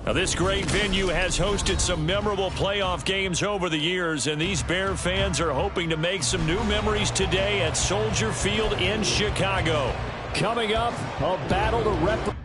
Now, this great venue has hosted some memorable playoff games over the years, and these Bear fans are hoping to make some new memories today at Soldier Field in Chicago. Coming up, a battle to represent.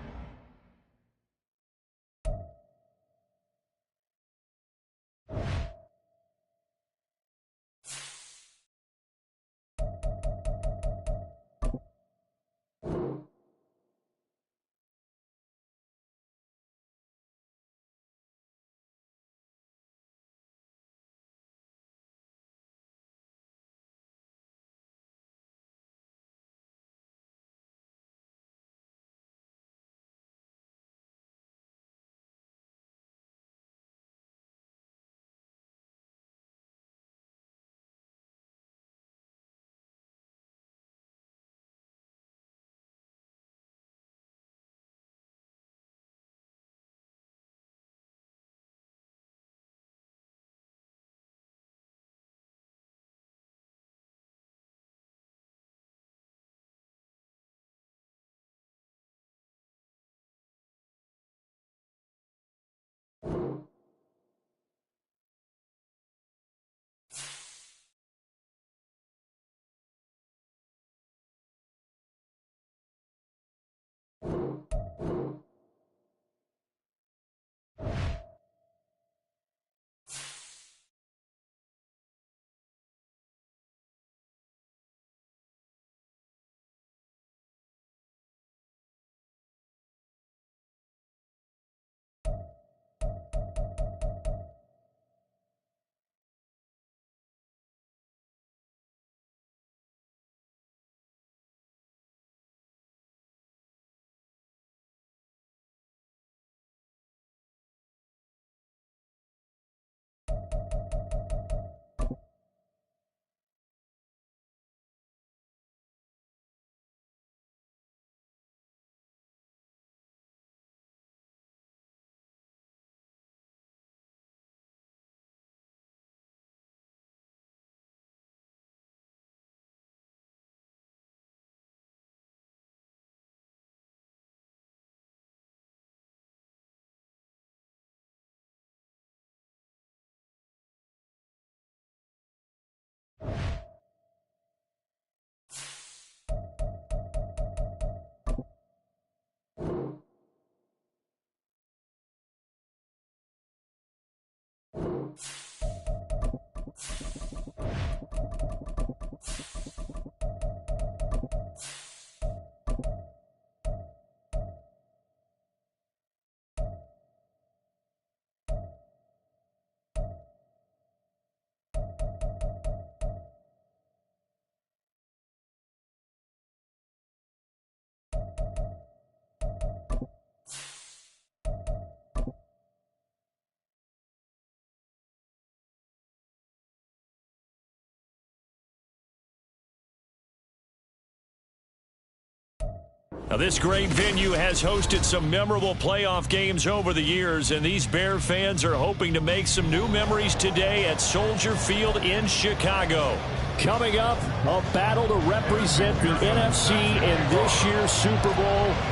Now, this great venue has hosted some memorable playoff games over the years, and these Bear fans are hoping to make some new memories today at Soldier Field in Chicago. Coming up, a battle to represent the NFC in this year's Super Bowl,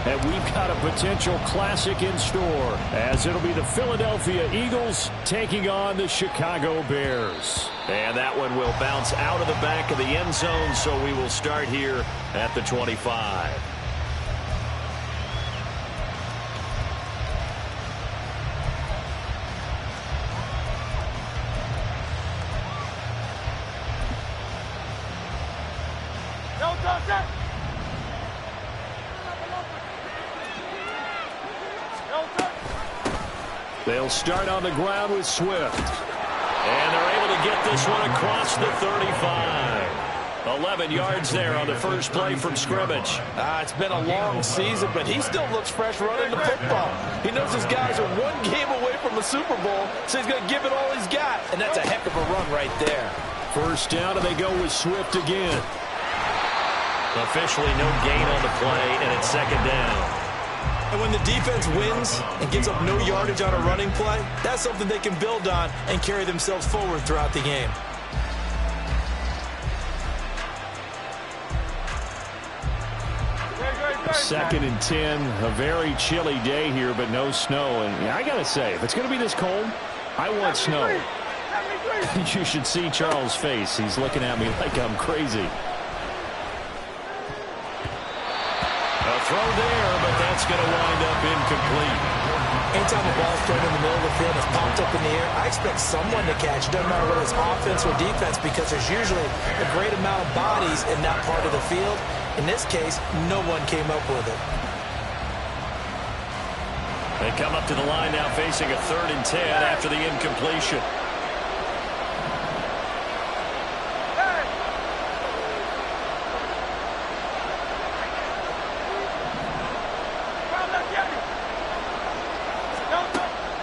and we've got a potential classic in store, as it'll be the Philadelphia Eagles taking on the Chicago Bears. And that one will bounce out of the back of the end zone, so we will start here at the 25. They'll start on the ground with Swift. And they're able to get this one across the 35. 11 yards there on the first play from scrimmage. It's been a long season, but he still looks fresh running the football. He knows his guys are one game away from the Super Bowl, so he's going to give it all he's got. And that's a heck of a run right there. First down, and they go with Swift again. Officially no gain on the play, and it's second down. And when the defense wins and gives up no yardage on a running play, that's something they can build on and carry themselves forward throughout the game. 2nd and 10. A very chilly day here, but no snow. And I got to say, if it's going to be this cold, I want snow. You should see Charles' face. He's looking at me like I'm crazy. A throw there, but that's going to wind up incomplete. Anytime the ball's thrown in the middle of the field, it's popped up in the air, I expect someone to catch. It doesn't matter whether it's offense or defense, because there's usually a great amount of bodies in that part of the field. In this case, no one came up with it. They come up to the line now facing a 3rd and 10 after the incompletion.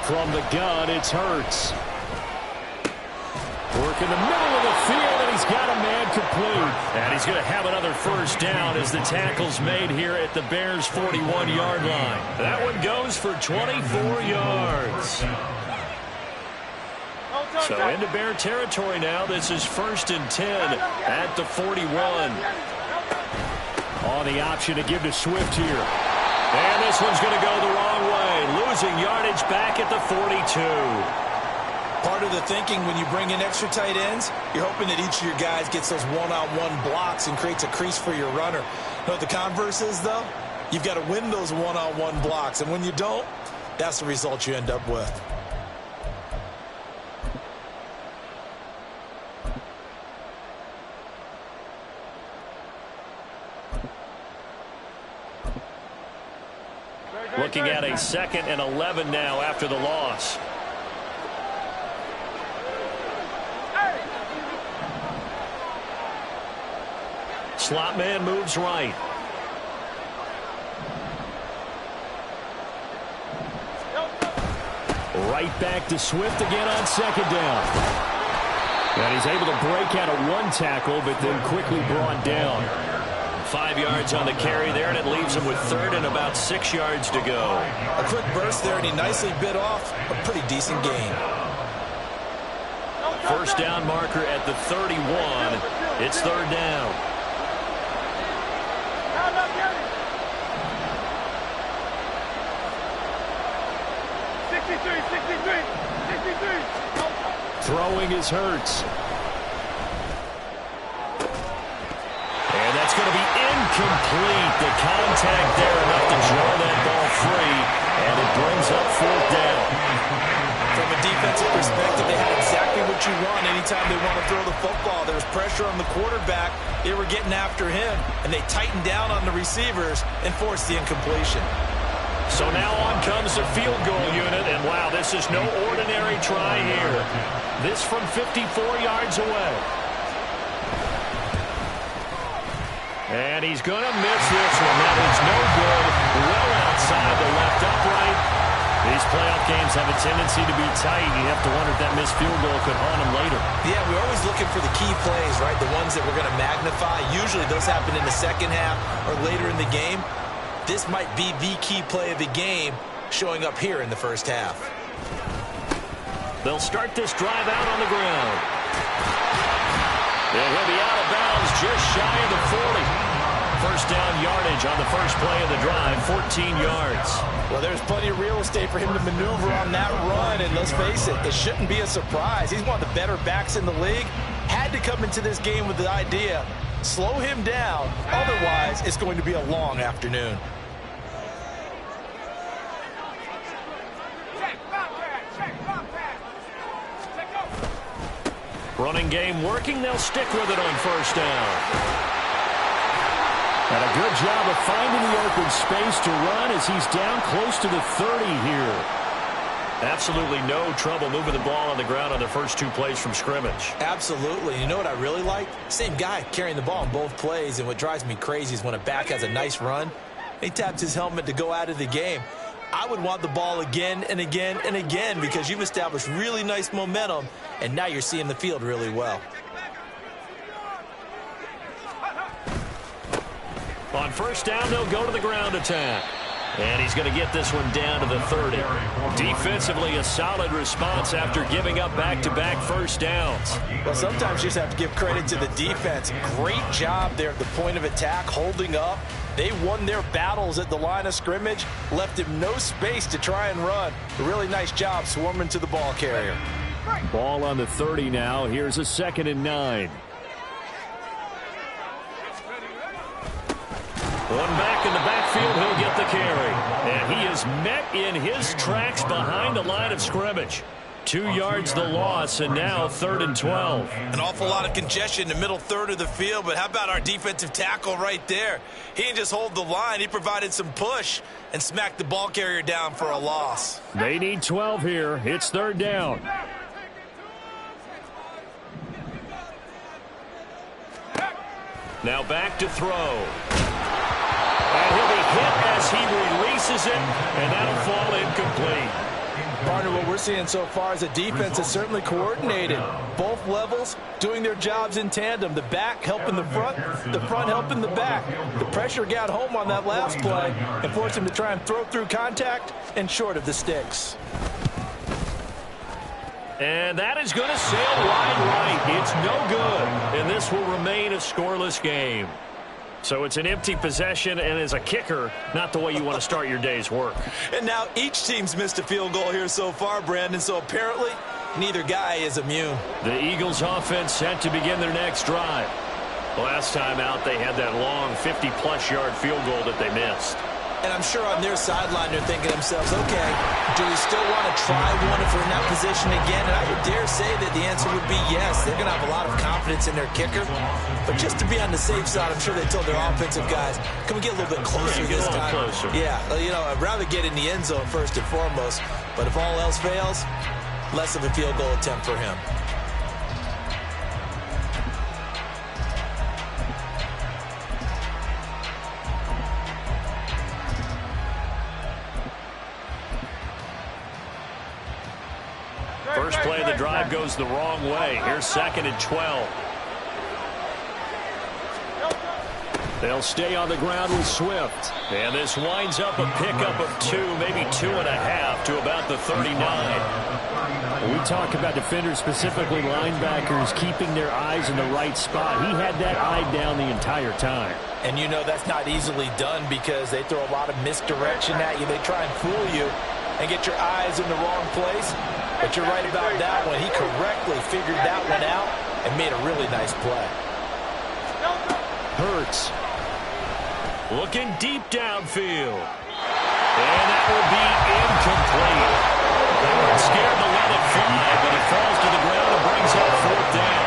From the gun, it's Hurts. Work in the middle of the field, and he's got a man complete. And he's going to have another first down as the tackle's made here at the Bears' 41-yard line. That one goes for 24 yards. So into Bear territory now. This is 1st and 10 at the 41. On the option to give to Swift here. And this one's going to go the wrong way. Losing yardage back at the 42. Part of the thinking when you bring in extra tight ends, you're hoping that each of your guys gets those one-on-one blocks and creates a crease for your runner. You know what the converse is, though? You've got to win those one-on-one blocks. And when you don't, that's the result you end up with. Looking at a 2nd and 11 now after the loss. Slot man moves right. Right back to Swift again on 2nd down. And he's able to break out of one tackle, but then quickly brought down. 5 yards on the carry there, and it leaves him with 3rd and about 6 yards to go. A quick burst there, and he nicely bit off a pretty decent gain. First down marker at the 31. It's 3rd down. Throwing is Hurts. And that's going to be incomplete. The contact there enough to draw that ball free, and it brings up 4th down. From a defensive perspective, they had exactly what you want anytime they want to throw the football. There was pressure on the quarterback. They were getting after him, and they tightened down on the receivers and forced the incompletion. So now on comes the field goal unit, and wow, this is no ordinary try here. This from 54 yards away. And he's going to miss this one. That is no good. Well outside the left upright. These playoff games have a tendency to be tight. You have to wonder if that missed field goal could haunt him later. Yeah, we're always looking for the key plays, right? The ones that we're going to magnify. Usually those happen in the second half or later in the game. This might be the key play of the game showing up here in the first half. They'll start this drive out on the ground. And he'll be out of bounds just shy of the 40. First down yardage on the first play of the drive, 14 yards. Well, there's plenty of real estate for him to maneuver on that run, and let's face it, it shouldn't be a surprise. He's one of the better backs in the league. Had to come into this game with the idea, slow him down, otherwise it's going to be a long afternoon. Running game working, they'll stick with it on first down. And a good job of finding the open space to run as he's down close to the 30 here. Absolutely no trouble moving the ball on the ground on the first 2 plays from scrimmage. Absolutely. You know what I really like? Same guy carrying the ball in both plays, and what drives me crazy is when a back has a nice run, he taps his helmet to go out of the game. I would want the ball again and again and again because you've established really nice momentum, and now you're seeing the field really well. On first down, they'll go to the ground attack. And he's going to get this one down to the 30. Defensively, a solid response after giving up back-to-back first downs. Well, sometimes you just have to give credit to the defense. Great job there at the point of attack, holding up, They won their battles at the line of scrimmage, left him no space to try and run. A really nice job swarming to the ball carrier. Ball on the 30 now. Here's a 2nd and 9. One back in the backfield, he'll get the carry. And he is met in his tracks behind the line of scrimmage. 2 yards the loss, and now 3rd and 12. An awful lot of congestion in the middle third of the field, but how about our defensive tackle right there? He didn't just hold the line, he provided some push and smacked the ball carrier down for a loss. They need 12 here. It's 3rd down. Now back to throw. And he'll be hit as he releases it, and that'll fall incomplete. Partner, what we're seeing so far is a defense that's certainly coordinated. Both levels doing their jobs in tandem. The back helping the front helping the back. The pressure got home on that last play and forced him to try and throw through contact and short of the sticks. And that is going to sail wide right. It's no good, and this will remain a scoreless game. So it's an empty possession, and as a kicker, not the way you want to start your day's work. And now each team's missed a field goal here so far, Brandon, so apparently neither guy is immune. The Eagles offense set to begin their next drive. Last time out, they had that long 50-plus yard field goal that they missed. And I'm sure on their sideline they're thinking to themselves, okay, do we still want to try one if we're in that position again? And I would dare say that the answer would be yes. They're going to have a lot of confidence in their kicker. But just to be on the safe side, I'm sure they told their offensive guys, can we get a little bit closer this time? Closer. Yeah, you know, I'd rather get in the end zone first and foremost. But if all else fails, less of a field goal attempt for him. First play of the drive goes the wrong way. Here's 2nd and 12. They'll stay on the ground with Swift. And this winds up a pickup of 2, maybe 2.5 to about the 39. We talk about defenders, specifically linebackers, keeping their eyes in the right spot. He had that eye down the entire time. And you know that's not easily done because they throw a lot of misdirection at you. They try and fool you and get your eyes in the wrong place. But you're right about that one. He correctly figured that one out and made a really nice play. Hurts. Looking deep downfield. And that will be incomplete. They weren't scared to let it fly, but it falls to the ground and brings up 4th down.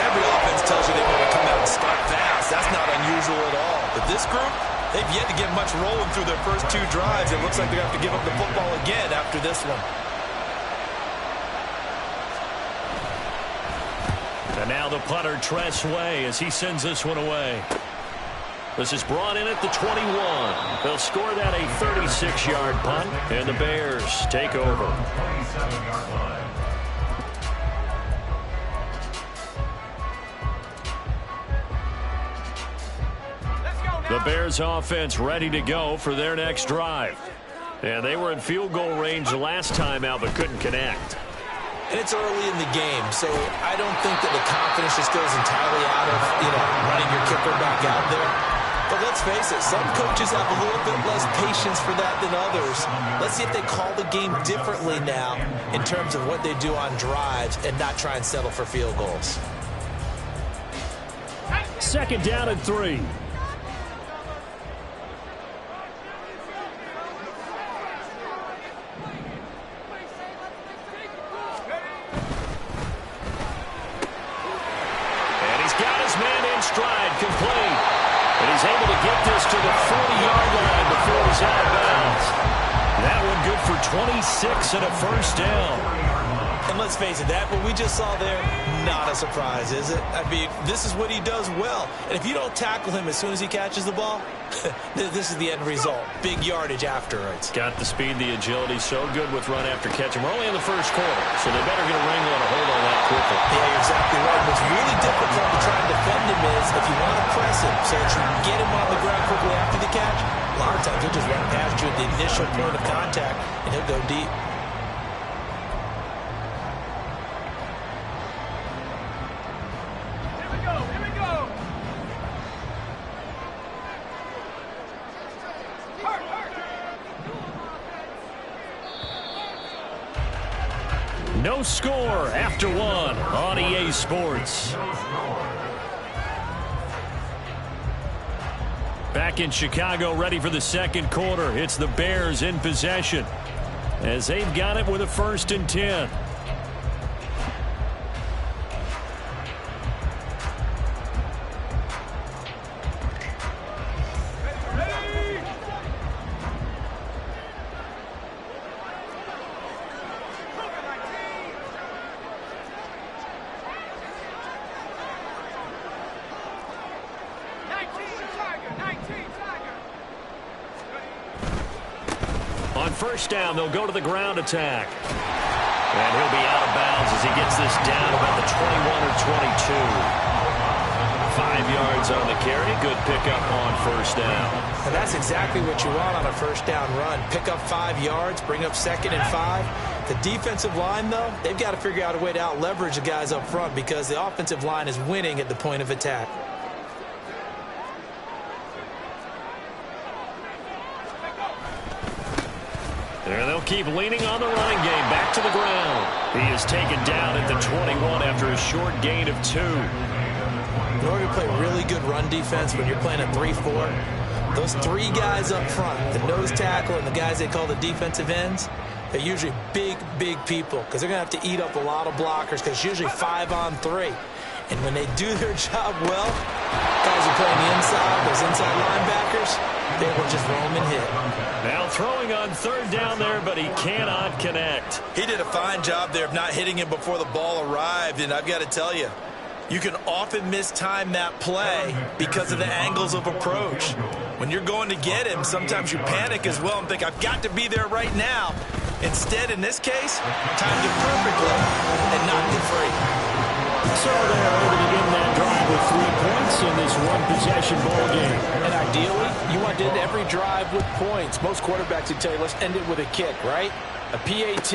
Every offense tells you they want to come out and start fast. That's not unusual at all. But this group, they've yet to get much rolling through their first 2 drives. It looks like they're going to have to give up the football again after this one. And now the punter, Tress Way, as he sends this one away. This is brought in at the 21. They'll score that a 36-yard punt, and the Bears take over. The Bears offense ready to go for their next drive. And they were in field goal range last time out, but couldn't connect. And it's early in the game, so I don't think that the confidence just goes entirely out of, running your kicker back out there. But let's face it, some coaches have a little bit less patience for that than others. Let's see if they call the game differently now in terms of what they do on drives and not try and settle for field goals. 2nd down and 3. Stride complete. And he's able to get this to the 40-yard line before he's out of bounds. That one good for 26 and a 1st down. And let's face it, that what we just saw there, not a surprise, is it? I mean, this is what he does well. And if you don't tackle him as soon as he catches the ball, this is the end result. Big yardage afterwards. Got the speed, the agility, so good with run after catch. And we're only in the 1st quarter, so they better get a wrangle and a hold on that quickly. Yeah, you're exactly right. What's really difficult to try and defend him is if you want to press him so that you can get him on the ground quickly after the catch, a lot of times he'll just run past you at the initial point of contact, and he'll go deep. No score after one on EA Sports. Back in Chicago, ready for the second quarter. It's the Bears in possession as they've got it with a 1st and 10. On 1st down, they'll go to the ground attack. And he'll be out of bounds as he gets this down about the 21 or 22. 5 yards on the carry. Good pickup on 1st down. And that's exactly what you want on a 1st down run. Pick up 5 yards, bring up 2nd and 5. The defensive line, though, they've got to figure out a way to out-leverage the guys up front because the offensive line is winning at the point of attack. And they'll keep leaning on the running game. Back to the ground. He is taken down at the 21 after a short gain of 2. In order to play really good run defense when you're playing a 3-4, those 3 guys up front, the nose tackle and the guys they call the defensive ends, they're usually big people because they're going to have to eat up a lot of blockers because it's usually 5 on 3. And when they do their job well, guys are playing the inside, those inside linebackers, they will just roam and hit. Now throwing on 3rd down there, but he cannot connect. He did a fine job there of not hitting him before the ball arrived, and I've got to tell you, you can often mistime that play because of the angles of approach. When you're going to get him, sometimes you panic as well and think, I've got to be there right now. Instead, in this case, timed it perfectly and knocked it free. So they're able to end that drive with 3 points in this one-possession ball game. And ideally, you want to end every drive with points. Most quarterbacks would tell you, let's end it with a kick, right? A PAT,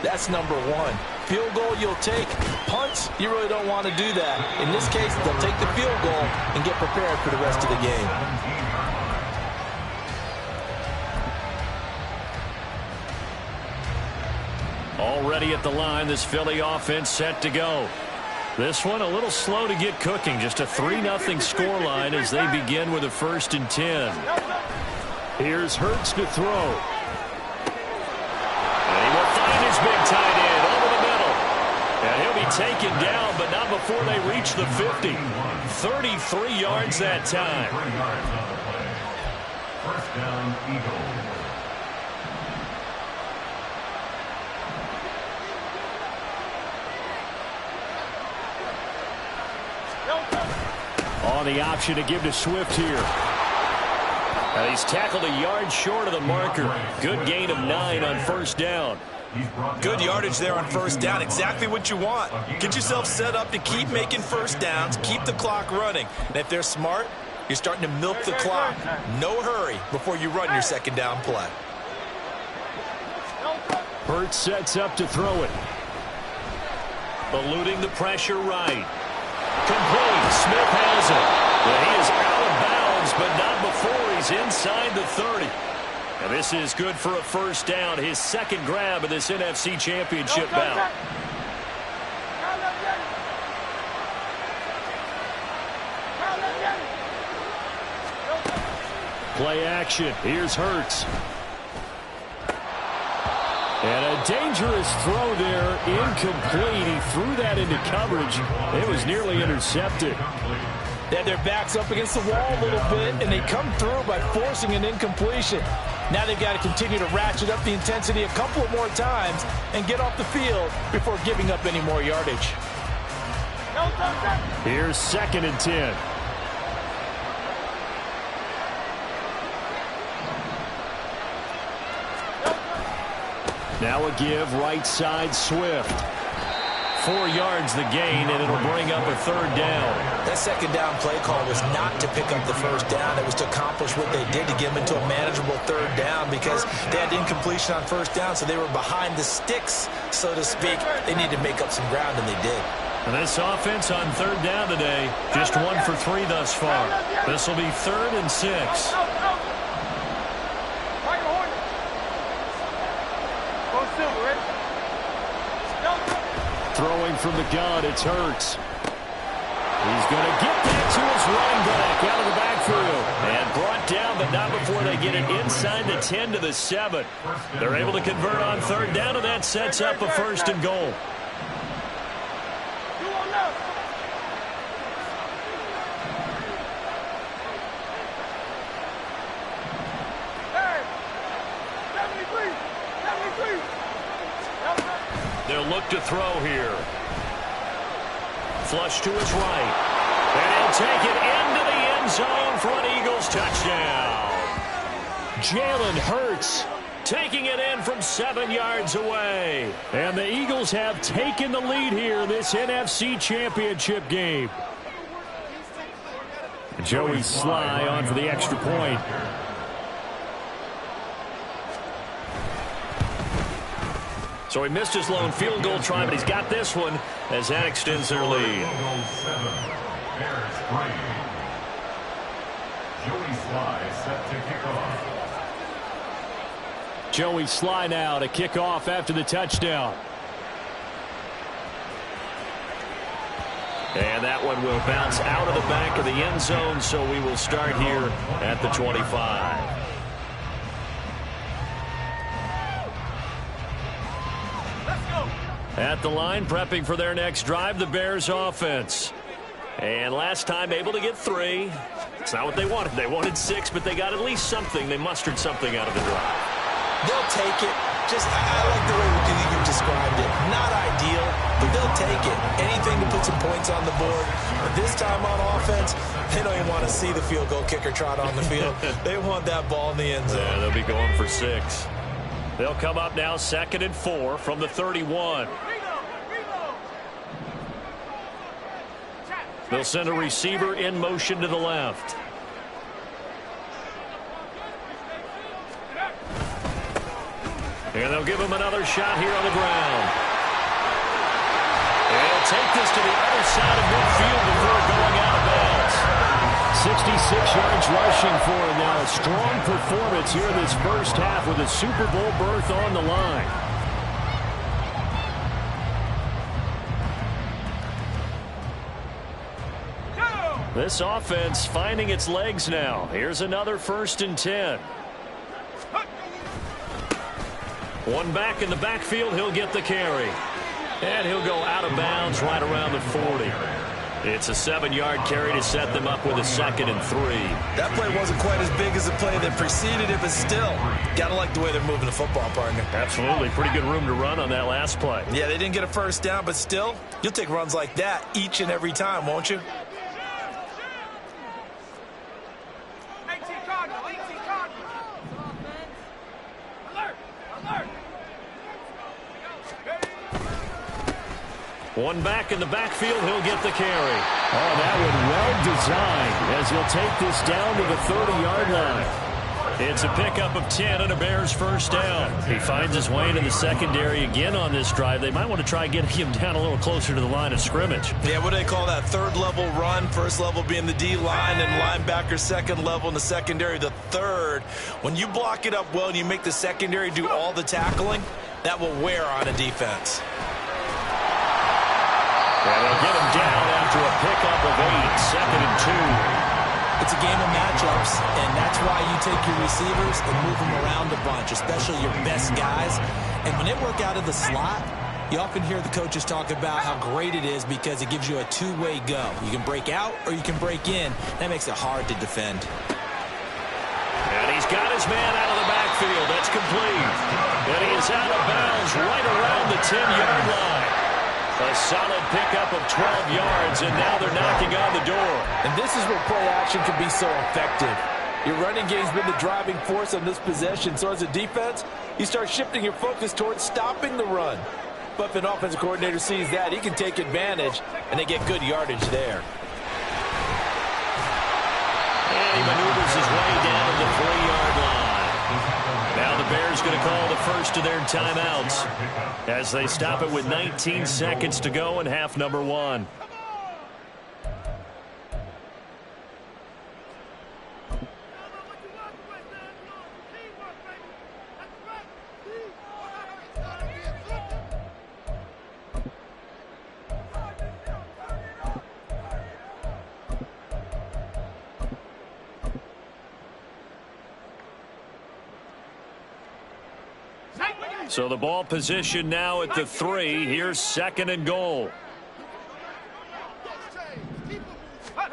that's number 1. Field goal, you'll take. Punts, you really don't want to do that. In this case, they'll take the field goal and get prepared for the rest of the game. Already at the line, this Philly offense set to go. This one a little slow to get cooking. Just a 3-0 scoreline as they begin with a 1st and 10. Here's Hurts to throw. And he will find his big tight end over the middle. And he'll be taken down, but not before they reach the 50. 33 yards that time. 1st down, Eagles. On the option to give to Swift here. And he's tackled a yard short of the marker. Good gain of 9 on 1st down. Good yardage there on 1st down. Exactly what you want. Get yourself set up to keep making 1st downs, keep the clock running. And if they're smart, you're starting to milk the clock. No hurry before you run your 2nd down play. Hurts sets up to throw it. Eluding the pressure right. Complete. Smith has it. Well, he is out of bounds, but not before he's inside the 30. And this is good for a 1st down. His 2nd grab of this NFC Championship bout. Play action. Here's Hurts. And a dangerous throw there, incomplete. He threw that into coverage. It was nearly intercepted. They had their backs up against the wall a little bit, and they come through by forcing an incompletion. Now they've got to continue to ratchet up the intensity a couple of more times and get off the field before giving up any more yardage. Here's 2nd and 10. Now a give, right side, Swift. 4 yards the gain, and it'll bring up a 3rd down. That 2nd down play call was not to pick up the 1st down. It was to accomplish what they did to get them into a manageable 3rd down because they had incompletion on 1st down, so they were behind the sticks, so to speak. They needed to make up some ground, and they did. And this offense on 3rd down today, just 1 for 3 thus far. This will be 3rd and 6. Go Silver, ready? Throwing from the gun, it's Hurts. He's going to get that to his running back out of the backfield. And brought down, but not before they get it inside the 10 to the 7. They're able to convert on third down, and that sets up a 1st and goal. They'll look to throw here. Flush to his right. And he'll take it into the end zone for an Eagles touchdown. Jalen Hurts taking it in from 7 yards away. And the Eagles have taken the lead here in this NFC Championship game. Joey Sly on for the extra point. So he missed his lone field goal try, but he's got this one as that extends their lead. Joey Sly now to kick off after the touchdown. And that one will bounce out of the back of the end zone, so we will start here at the 25. At the line, prepping for their next drive, the Bears offense. And last time able to get 3. It's not what they wanted. They wanted 6, but they got at least something. They mustered something out of the drive. They'll take it. I like the way you described it. Not ideal, but they'll take it. Anything to put some points on the board. But this time on offense, they don't even want to see the field goal kicker trot on the field. They want that ball in the end zone. Yeah, they'll be going for 6. They'll come up now 2nd and 4 from the 31. They'll send a receiver in motion to the left. And they'll give him another shot here on the ground. And he'll take this to the other side of midfield before going out of bounds. 66 yards rushing for him now. A strong performance here in this first half with a Super Bowl berth on the line. This offense finding its legs now. Here's another 1st and 10. One back in the backfield. He'll get the carry. And he'll go out of bounds right around the 40. It's a 7-yard carry to set them up with a 2nd and 3. That play wasn't quite as big as the play that preceded it, but still, got to like the way they're moving the football, partner. Absolutely. Pretty good room to run on that last play. Yeah, they didn't get a 1st down, but still, you'll take runs like that each and every time, won't you? One back in the backfield, he'll get the carry. Oh, that one well designed as he'll take this down to the 30-yard line. It's a pickup of 10 and a Bears 1st down. He finds his way into the secondary again on this drive. They might want to try getting him down a little closer to the line of scrimmage. Yeah, what do they call that? 3rd level run, 1st level being the D-line, and linebacker 2nd level in the secondary, the 3rd. When you block it up well and you make the secondary do all the tackling, that will wear on a defense. And they'll get him down after a pickup of 8, 2nd and 2. It's a game of matchups, and that's why you take your receivers and move them around a bunch, especially your best guys. And when they work out of the slot, you often hear the coaches talk about how great it is because it gives you a two-way go. You can break out or you can break in. That makes it hard to defend. And he's got his man out of the backfield. That's complete. And he is out of bounds right around the 10-yard line. A solid pickup of 12 yards, and now they're knocking on the door. And this is where play action can be so effective. Your running game's been the driving force on this possession, so as a defense, you start shifting your focus towards stopping the run. But if an offensive coordinator sees that, he can take advantage, and they get good yardage there. And he maneuvers his way down to the 3-yard line. Now the Bears going to call the first of their timeouts as they stop it with 19 seconds to go in half number 1. So the ball position now at the 3. Here's 2nd and goal. On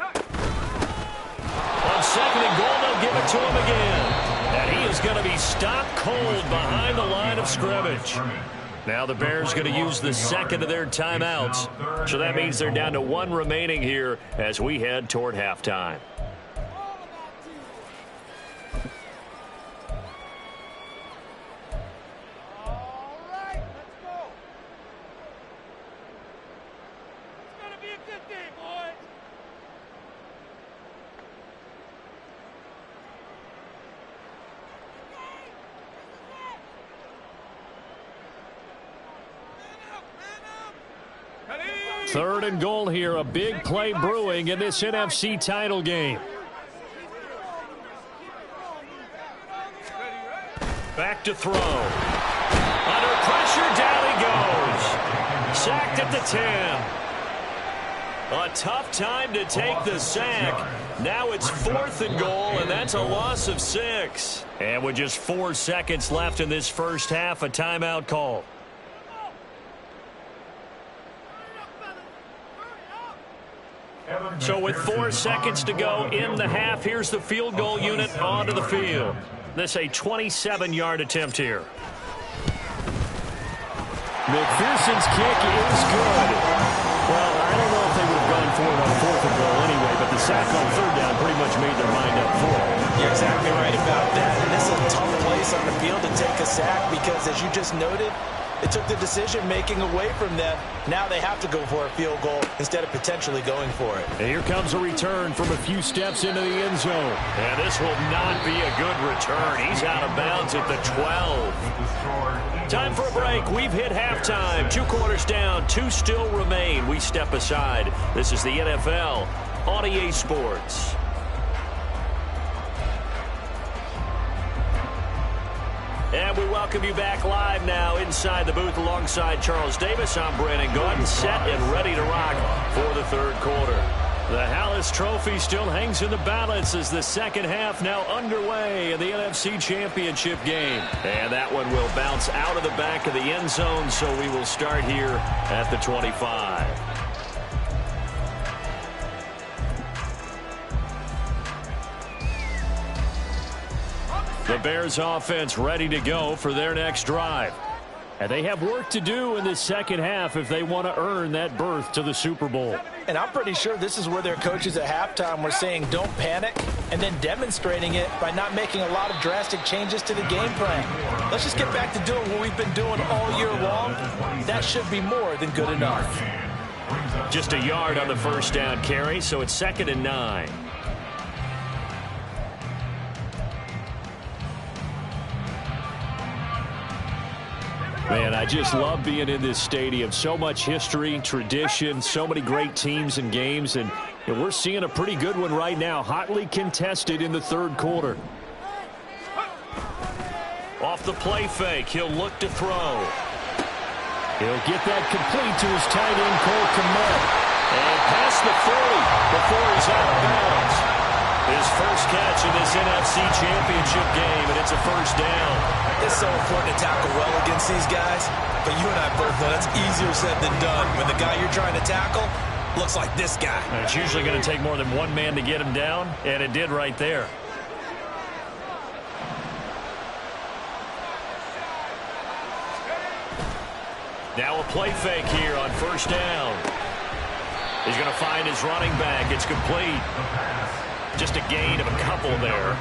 2nd and goal, they'll give it to him again. And he is going to be stopped cold behind the line of scrimmage. Now the Bears going to use the 2nd of their timeouts. So that means they're down to 1 remaining here as we head toward halftime. Third and goal here, a big play brewing in this NFC title game. Back to throw. Under pressure, down he goes. Sacked at the 10. A tough time to take the sack. Now it's 4th and goal, and that's a loss of 6. And with just 4 seconds left in this first half, a timeout call. So with 4 seconds to go in the half, here's the field goal unit onto the field. This a 27-yard attempt here. McPherson's kick is good. Well, I don't know if they would have gone for it on 4th and goal anyway, but the sack on 3rd down pretty much made their mind up for it. You're exactly right about that. And this is a tough place on the field to take a sack because, as you just noted, it took the decision-making away from them. Now they have to go for a field goal instead of potentially going for it. And here comes a return from a few steps into the end zone. And this will not be a good return. He's out of bounds at the 12. Time for a break. We've hit halftime. 2 quarters down. 2 still remain. We step aside. This is the NFL on EA Sports. And we welcome you back live now inside the booth alongside Charles Davis. I'm Brandon Gordon, set and ready to rock for the 3rd quarter. The Hallis Trophy still hangs in the balance as the 2nd half now underway in the NFC Championship game. And that one will bounce out of the back of the end zone, so we will start here at the 25. The Bears offense ready to go for their next drive. And they have work to do in the 2nd half if they want to earn that berth to the Super Bowl. And I'm pretty sure this is where their coaches at halftime were saying don't panic and then demonstrating it by not making a lot of drastic changes to the game plan. Let's just get back to doing what we've been doing all year long. That should be more than good enough. Just a yard on the first down carry, so it's 2nd and 9. Man, I just love being in this stadium. So much history, tradition, so many great teams and games, and we're seeing a pretty good one right now, hotly contested in the 3rd quarter. Off the play fake, he'll look to throw. He'll get that complete to his tight end, Cole Kmet. And past the 40 before he's out of bounds. His first catch in this NFC Championship game, and it's a 1st down. It's so important to tackle well against these guys, but you and I both know that's easier said than done when the guy you're trying to tackle looks like this guy. And it's usually going to take more than one man to get him down, and it did right there. Now a play fake here on 1st down. He's going to find his running back. It's complete. Just a gain of a couple there,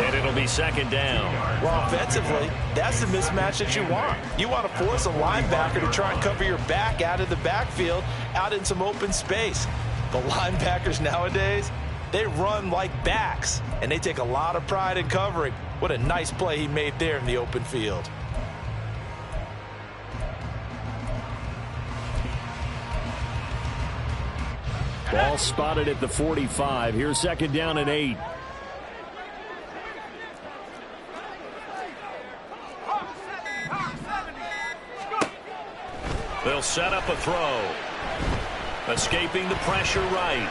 and it'll be 2nd down. Well, offensively, that's the mismatch that you want. You want to force a linebacker to try and cover your back out of the backfield, out in some open space. The linebackers nowadays, they run like backs, and they take a lot of pride in covering. What a nice play he made there in the open field. Ball spotted at the 45. Here's 2nd down and 8. They'll set up a throw. Escaping the pressure right.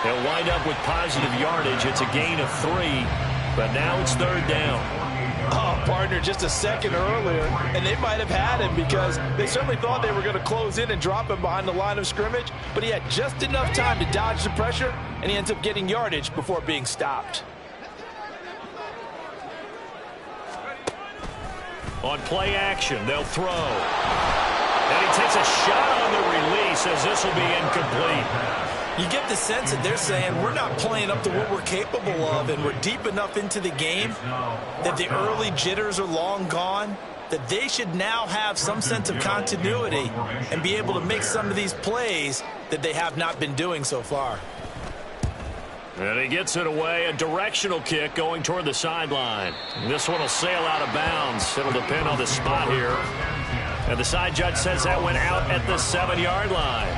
They'll wind up with positive yardage. It's a gain of 3, but now it's 3rd down. partner just a second earlier, and they might have had him because they certainly thought they were going to close in and drop him behind the line of scrimmage, but he had just enough time to dodge the pressure, and he ends up getting yardage before being stopped. On play action, they'll throw. And he takes a shot on the release as this will be incomplete. You get the sense that they're saying we're not playing up to what we're capable of, and we're deep enough into the game that the early jitters are long gone, that they should now have some sense of continuity and be able to make some of these plays that they have not been doing so far. And he gets it away, a directional kick going toward the sideline. This one will sail out of bounds. It'll depend on the spot here. And the side judge says that went out at the 7-yard line.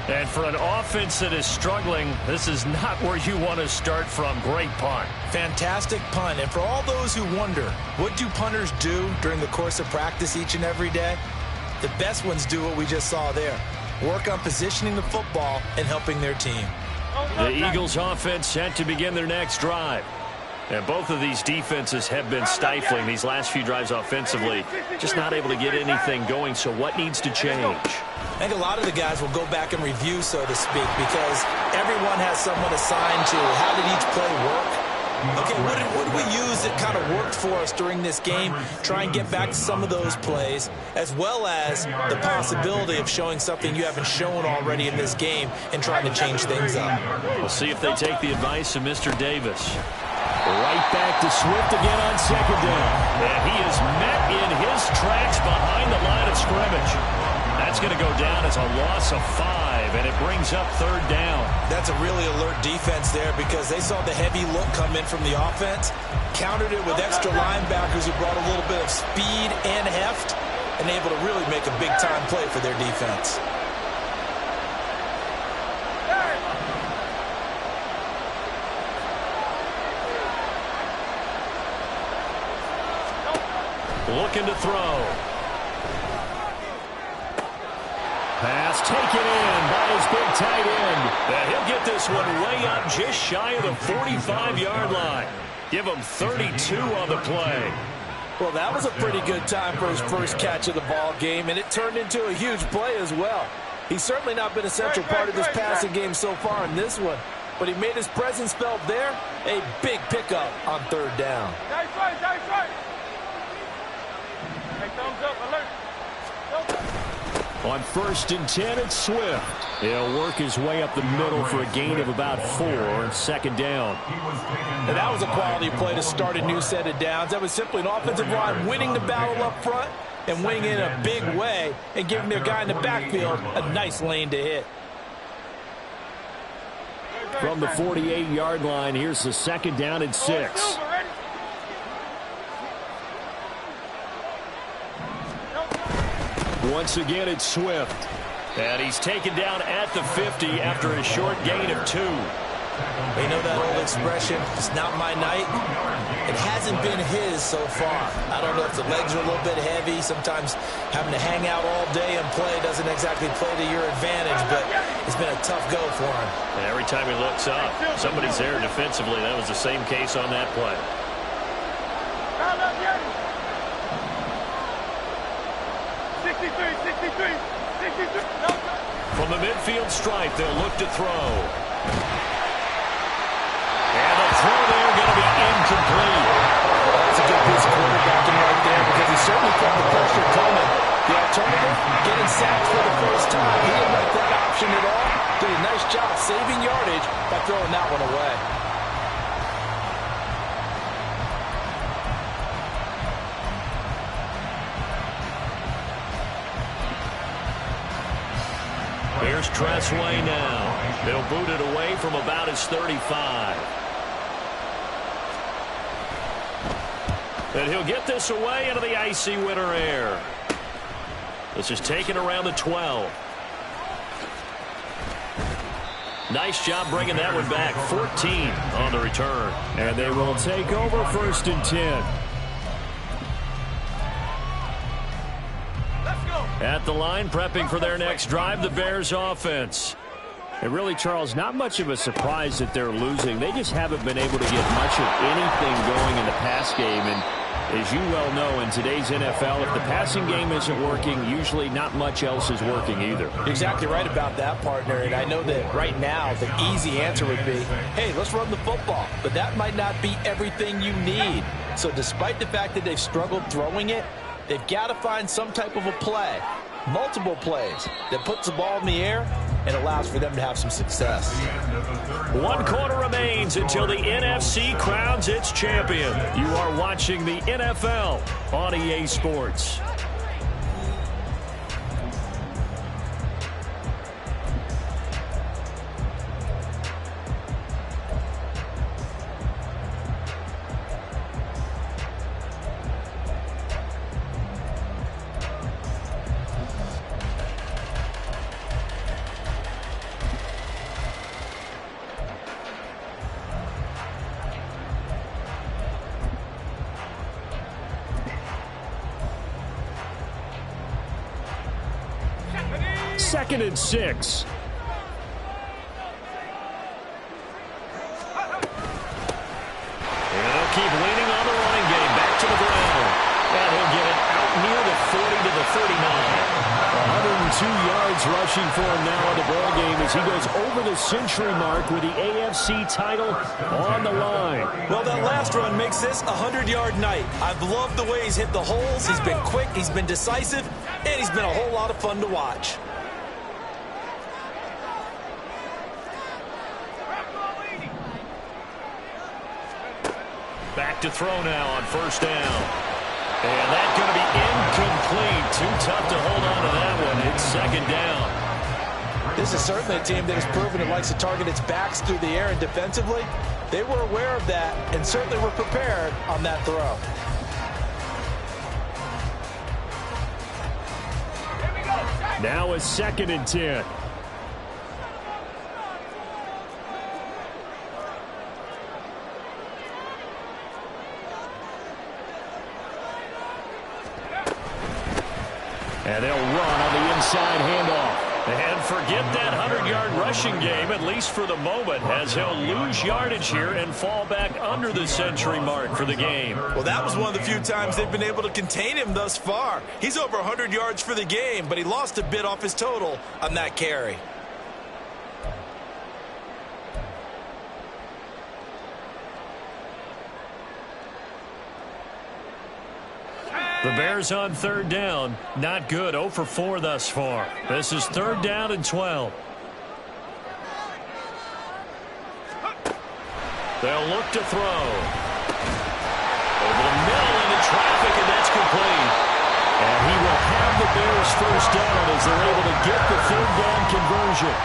And for an offense that is struggling, this is not where you want to start from. Great punt. Fantastic punt. And for all those who wonder, what do punters do during the course of practice each and every day? The best ones do what we just saw there. Work on positioning the football and helping their team. The Eagles offense set to begin their next drive. And both of these defenses have been stifling these last few drives offensively. Just not able to get anything going, so what needs to change? I think a lot of the guys will go back and review, so to speak, because everyone has someone assigned to how did each play work. Okay, what did we use that kind of worked for us during this game? Try and get back to some of those plays, as well as the possibility of showing something you haven't shown already in this game and trying to change things up. We'll see if they take the advice of Mr. Davis. Right back to Swift again on second down. And he is met in his tracks behind the line of scrimmage. That's going to go down as a loss of 5, and it brings up third down. That's a really alert defense there because they saw the heavy look come in from the offense, countered it with extra linebackers who brought a little bit of speed and heft, and able to really make a big-time play for their defense. Looking to throw. Pass taken in by his big tight end. And he'll get this one way up just shy of the 45-yard line. Give him 32 on the play. Well, that was a pretty good time for his first catch of the ball game, and it turned into a huge play as well. He's certainly not been a central part of this passing game so far in this one, but he made his presence felt there. A big pickup on third down. Nice right. Hey, thumbs up, alert. On 1st and 10, it's Swift. He'll work his way up the middle for a gain of about 4, second down. And that was a quality play to start a new set of downs. That was simply an offensive line winning the battle up front and winning in a big way and giving their guy in the backfield a nice lane to hit. From the 48-yard line, here's the second down and 6. Once again, it's Swift. And he's taken down at the 50 after a short gain of 2. You know that old expression, it's not my night? It hasn't been his so far. I don't know if the legs are a little bit heavy. Sometimes having to hang out all day and play doesn't exactly play to your advantage, but it's been a tough go for him. And every time he looks up, somebody's there defensively. That was the same case on that play. From the midfield stripe, they'll look to throw. And the throw there going to be incomplete. That's a good piece of quarterbacking right there because he certainly felt the pressure coming. The alternative, getting sacked for the first time. He didn't like that option at all. Did a nice job saving yardage by throwing that one away. Here's Tressway now. They'll boot it away from about his 35. And he'll get this away into the icy winter air. This is taken around the 12. Nice job bringing that one back. 14 on the return. And they will take over 1st and 10. At the line, prepping for their next drive, the Bears offense. And really, Charles, not much of a surprise that they're losing. They just haven't been able to get much of anything going in the pass game. And As you well know, in today's NFL, if the passing game isn't working, usually not much else is working either. You're exactly right about that, partner. And I know that right now the easy answer would be, hey, let's run the football. But that might not be everything you need. So despite the fact that they've struggled throwing it, they've got to find some type of a play, multiple plays, that puts the ball in the air and allows for them to have some success. 1 quarter remains until the NFC crowns its champion. You are watching the NFL on EA Sports. Second and 6. And they'll keep leaning on the running game. Back to the ground. And he'll get it out near the 40 to the 39. 102 yards rushing for him now in the ball game as he goes over the century mark with the AFC title on the line. Well, that last run makes this a 100-yard night. I've loved the way he's hit the holes. He's been quick, he's been decisive, and he's been a whole lot of fun to watch. Back to throw now on first down. And that's going to be incomplete. Too tough to hold on to that one. It's second down. This is certainly a team that has proven it likes to target its backs through the air and defensively. They were aware of that and certainly were prepared on that throw. Now a second and 10. And they'll run on the inside handoff. And forget that 100-yard rushing game, at least for the moment, as he'll lose yardage here and fall back under the century mark for the game. Well, that was one of the few times they've been able to contain him thus far. He's over 100 yards for the game, but he lost a bit off his total on that carry. The Bears on third down. Not good. 0 for 4 thus far. This is third down and 12. They'll look to throw. Over the middle into traffic, and that's complete. And he will have the Bears first down as they're able to get the third down conversion.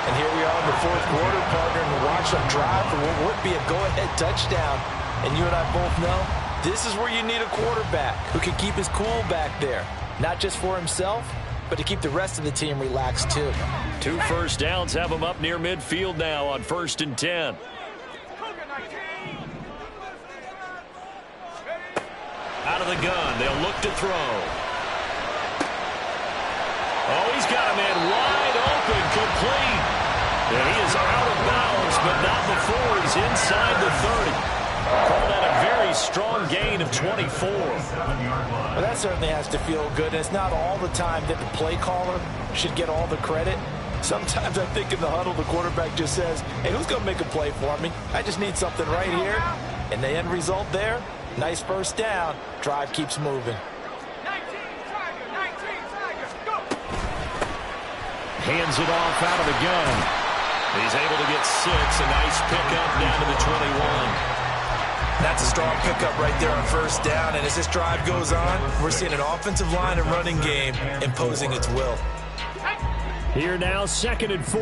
And here we are in the fourth quarter, partner, and watch them drive for what would be a go-ahead touchdown. And you and I both know this is where you need a quarterback who can keep his cool back there. Not just for himself, but to keep the rest of the team relaxed too. 2 first downs have him up near midfield now on 1st and 10. Out of the gun, they'll look to throw. Oh, he's got a man wide open, complete. And he is out of bounds, but not before he's inside the 30. Call that a very strong gain of 24. Well, that certainly has to feel good. And it's not all the time that the play caller should get all the credit. Sometimes I think in the huddle, the quarterback just says, hey, who's going to make a play for me? I just need something right here. And the end result there, nice first down. Drive keeps moving. Hands it off out of the gun. He's able to get 6. A nice pickup down to the 21. That's a strong pickup right there on first down. And as this drive goes on, we're seeing an offensive line and running game imposing its will. Here now, 2nd and 4.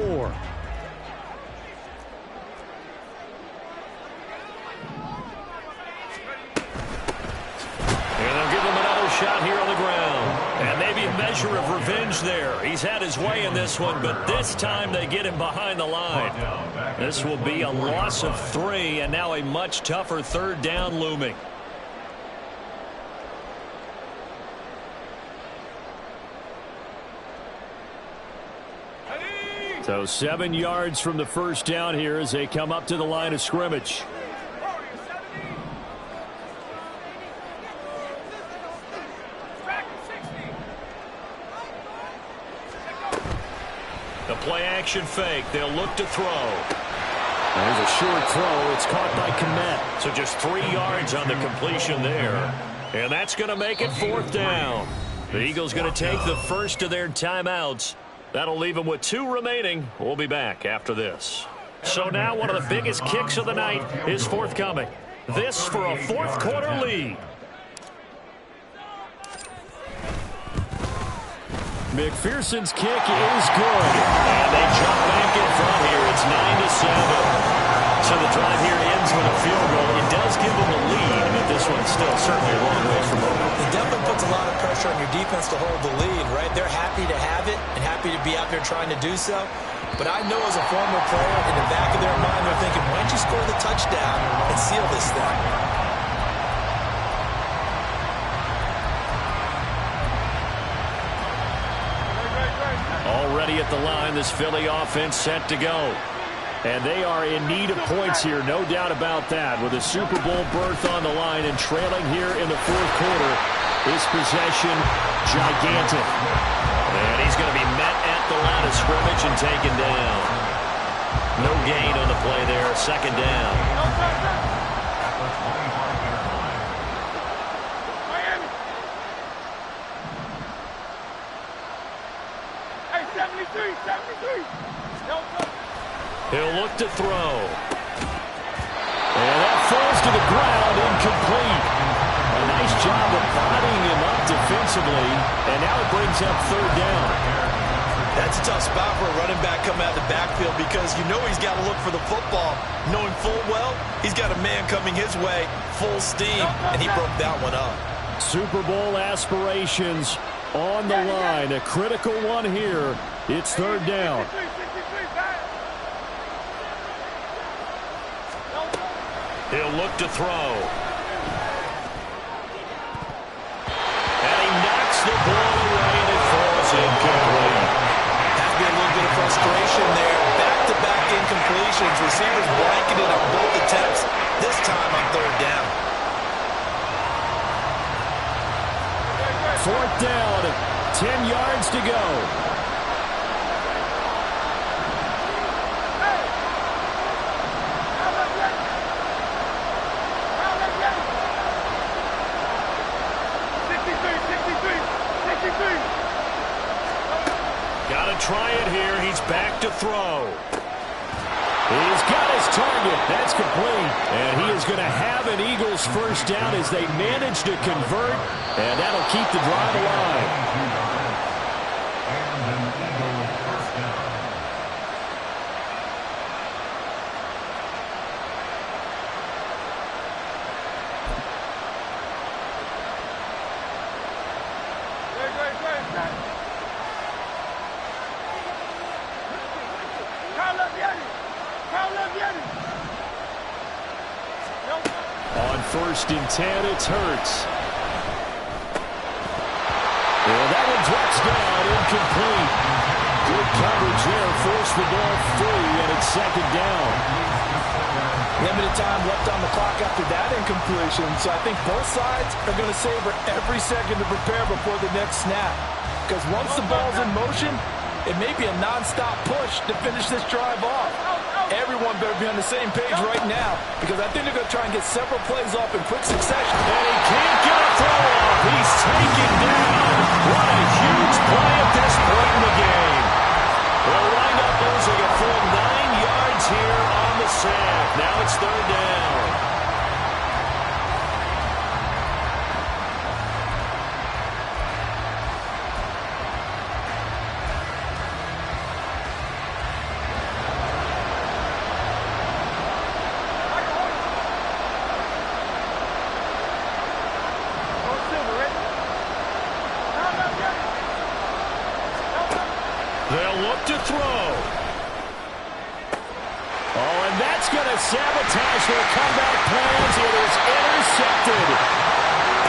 And they'll give him another shot here on the ground. And maybe a measure of revenge there. He's had his way in this one, but this time they get him behind the line. This will be a loss of 3, and now a much tougher third down looming. So 7 yards from the first down here as they come up to the line of scrimmage. The play-action fake. They'll look to throw. There's a short throw. It's caught by Kmet. So just 3 yards on the completion there. And that's going to make it 4th down. The Eagles going to take the first of their timeouts. That'll leave them with 2 remaining. We'll be back after this. So now one of the biggest kicks of the night is forthcoming. This for a 4th quarter lead. McPherson's kick is good. And they jump back in front here. It's 9-7. So the drive here ends with a field goal. It does give them the lead, but this one's still certainly a long way from over. It definitely puts a lot of pressure on your defense to hold the lead, right? They're happy to have it and happy to be out there trying to do so. But I know as a former player, in the back of their mind, they're thinking, why don't you score the touchdown and seal this thing? Already at the line, this Philly offense set to go. And they are in need of points here, no doubt about that. With a Super Bowl berth on the line and trailing here in the 4th quarter, this possession gigantic. And he's going to be met at the line of scrimmage and taken down. No gain on the play there, 2nd down. Hey, 73, 73. He'll look to throw. And that falls to the ground, incomplete. A nice job of bodying him up defensively, and now it brings up 3rd down. That's a tough spot for a running back coming out of the backfield because you know he's got to look for the football, knowing full well he's got a man coming his way, full steam, and he broke that one up. Super Bowl aspirations on the line. A critical one here. It's 3rd down. He'll look to throw. And he knocks the ball away, and it falls incomplete. Has to be a little bit of frustration there. Back-to-back incompletions. Receivers blanketed on both attempts, this time on 3rd down. 4th down, 10 yards to go. Got to try it here. He's back to throw. He's got his target. That's complete. And he is going to have an Eagles 1st down as they manage to convert. And that'll keep the drive alive. On 1st and 10, it's Hurts. And that one drops down, incomplete. Good coverage there, forced the ball free, and it's 2nd down. Limited time left on the clock after that incompletion, so I think both sides are going to savor every second to prepare before the next snap. Because once the ball's in motion, it may be a non-stop push to finish this drive off. Everyone better be on the same page right now, because I think they're going to try and get several plays off in quick succession. And he can't get a throw off. He's taken down. What a huge play at this point in the game. They'll wind up losing a full 9 yards here on the sack. Now it's 3rd down. They'll look to throw. Oh, and that's going to sabotage their comeback plans. It is intercepted.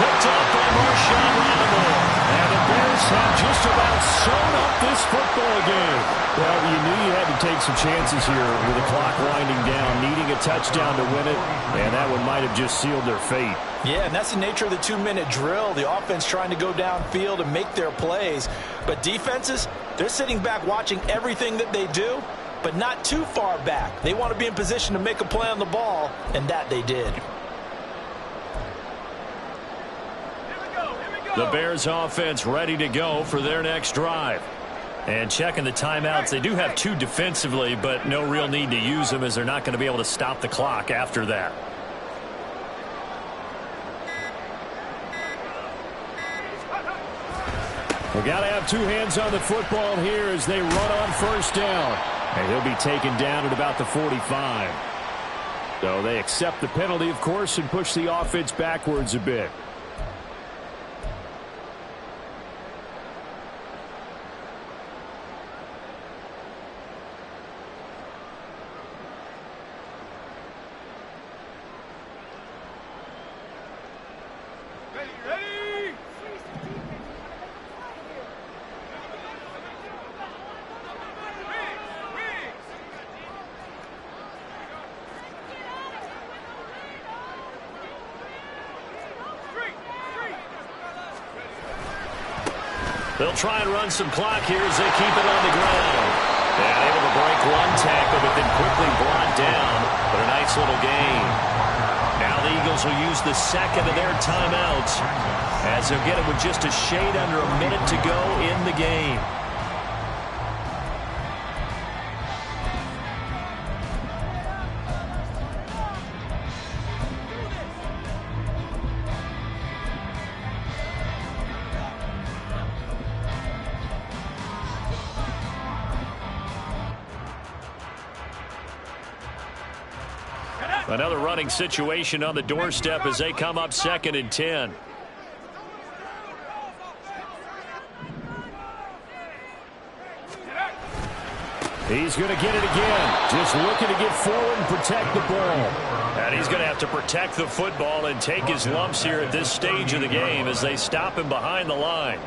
Picked up by Marshawn Lattimore. And the Bears have just about sewn up this football game. Well, you knew you had to take some chances here with the clock winding down, needing a touchdown to win it, and that one might have just sealed their fate. Yeah, and that's the nature of the 2-minute drill. The offense trying to go downfield and make their plays. But defenses, they're sitting back watching everything that they do, but not too far back. They want to be in position to make a play on the ball, and that they did. The Bears offense ready to go for their next drive. And checking the timeouts, they do have 2 defensively, but no real need to use them as they're not going to be able to stop the clock after that. We got to have 2 hands on the football here as they run on first down. And he'll be taken down at about the 45. So they accept the penalty, of course, and push the offense backwards a bit. They'll try and run some clock here as they keep it on the ground. And able to break one tackle, but then quickly brought down. But a nice little gain. Now the Eagles will use the second of their timeouts as they'll get it with just a shade under a minute to go in the game. Another running situation on the doorstep as they come up 2nd and 10. He's going to get it again. Just looking to get forward and protect the ball. And he's going to have to protect the football and take his lumps here at this stage of the game as they stop him behind the line.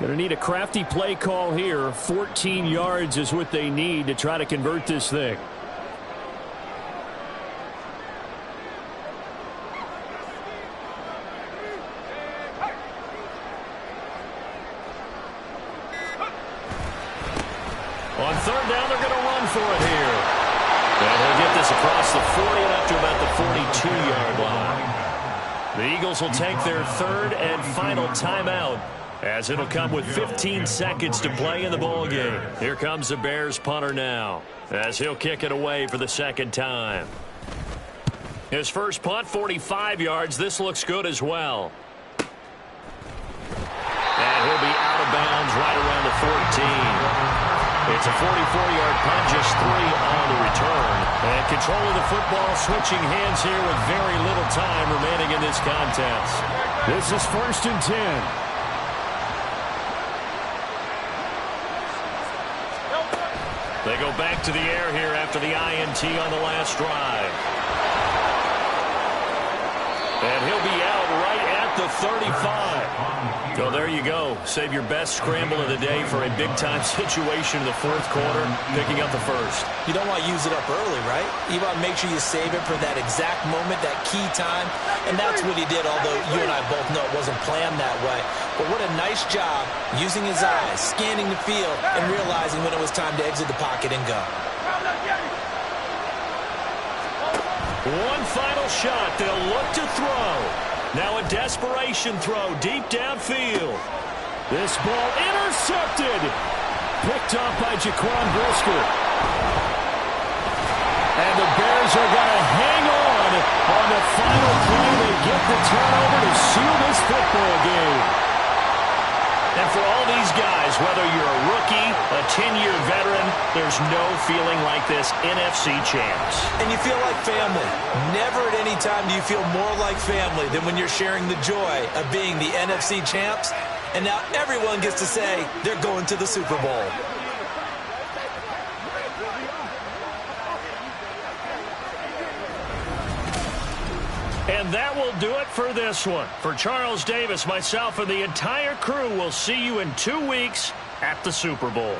Going to need a crafty play call here. 14 yards is what they need to try to convert this thing. On 3rd down, they're going to run for it here. And he'll get this across the 40 and up to about the 42-yard line. The Eagles will take their 3rd and final timeout, as it'll come with 15 seconds to play in the ball game. Here comes the Bears punter now, as he'll kick it away for the 2nd time. His first punt, 45 yards. This looks good as well. And he'll be out of bounds right around the 14. It's a 44-yard punt, just 3 on the return. And control of the football switching hands here with very little time remaining in this contest. This is 1st and 10. They go back to the air here after the INT on the last drive. And he'll be out right at the 35. So there you go. Save your best scramble of the day for a big-time situation in the 4th quarter, picking up the 1st. You don't want to use it up early, right? You want to make sure you save it for that exact moment, that key time. And that's what he did, although you and I both know it wasn't planned that way. But what a nice job using his eyes, scanning the field, and realizing when it was time to exit the pocket and go. One final shot. They'll look to throw. Now a desperation throw deep downfield. This ball intercepted. Picked up by Jaquan Brisker. And the Bears are going to hang on the final play. They get the turnover to seal this football game. And for all these guys, whether you're a rookie, a 10-year veteran, there's no feeling like this NFC champs. And you feel like family. Never at any time do you feel more like family than when you're sharing the joy of being the NFC champs. And now everyone gets to say they're going to the Super Bowl. And that will do it for this one. For Charles Davis, myself, and the entire crew, we'll see you in 2 weeks at the Super Bowl.